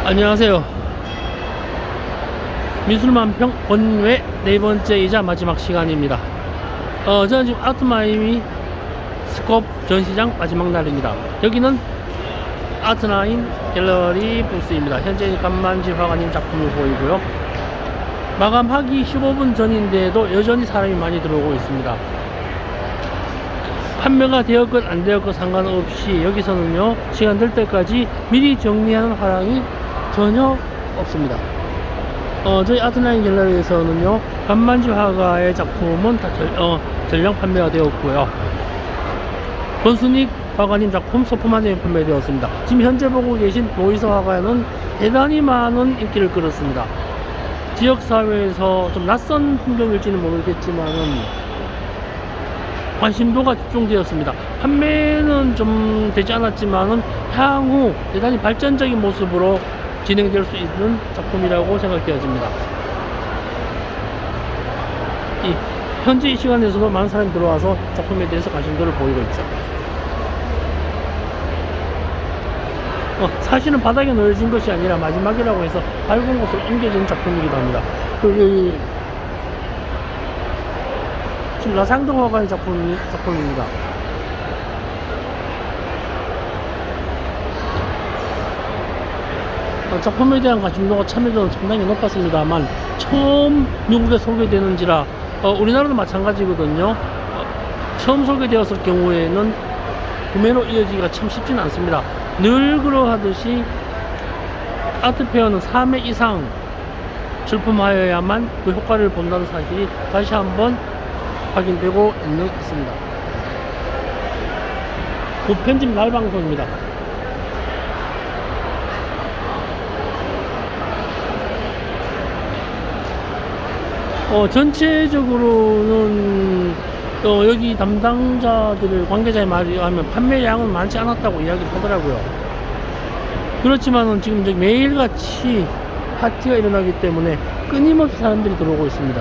안녕하세요. 미술만평 본회 네 번째이자 마지막 시간입니다. 저는 지금 아트마이미 스콥 전시장 마지막 날입니다. 여기는 아트나인 갤러리 부스입니다. 현재 간만지 화가님 작품을 보이고요. 마감하기 15분 전인데도 여전히 사람이 많이 들어오고 있습니다. 판매가 되었건 안 되었건 상관없이 여기서는요, 시간 될 때까지 미리 정리하는 화랑이 전혀 없습니다. 저희 아트나인 갤러리에서는요, 간만지 화가의 작품은 다 전량 판매가 되었고요. 권순익 화가님 작품 소품화점이 판매되었습니다. 지금 현재 보고 계신 노이서 화가는 대단히 많은 인기를 끌었습니다. 지역사회에서 좀 낯선 풍경일지는 모르겠지만은 관심도가 집중되었습니다. 판매는 좀 되지 않았지만은 향후 대단히 발전적인 모습으로 진행될 수 있는 작품이라고 생각되어집니다. 현재 이 시간에서도 많은 사람이 들어와서 작품에 대해서 관심도를 보이고 있죠. 사실은 바닥에 놓여진 것이 아니라 마지막이라고 해서 밝은 곳으로 옮겨진 작품이기도 합니다. 지금 나상동 화가의 작품입니다. 작품에 대한 관심도가 참여도는 상당히 높았습니다만 처음 미국에 소개되는지라 우리나라도 마찬가지거든요. 처음 소개되었을 경우에는 구매로 이어지기가 참 쉽지는 않습니다. 늘 그러하듯이 아트페어는 3회 이상 출품하여야만 그 효과를 본다는 사실이 다시 한번 확인되고 있습니다. 편집 날방송입니다. 전체적으로는 여기 담당자들 관계자의 말에 의하면 판매량은 많지 않았다고 이야기를 하더라고요. 그렇지만은 지금 매일같이 파티가 일어나기 때문에 끊임없이 사람들이 들어오고 있습니다.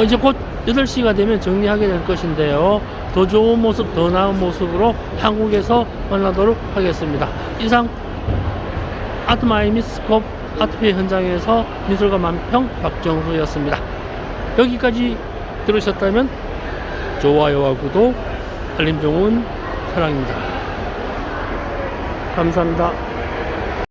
이제 곧 8시가 되면 정리하게 될 것인데요. 더 좋은 모습, 더 나은 모습으로 한국에서 만나도록 하겠습니다. 이상 아트마이미 스콥 아트페어 현장에서 미술가 만평 박정수였습니다. 여기까지 들으셨다면 좋아요와 구독, 알림 좋은 사랑입니다. 감사합니다.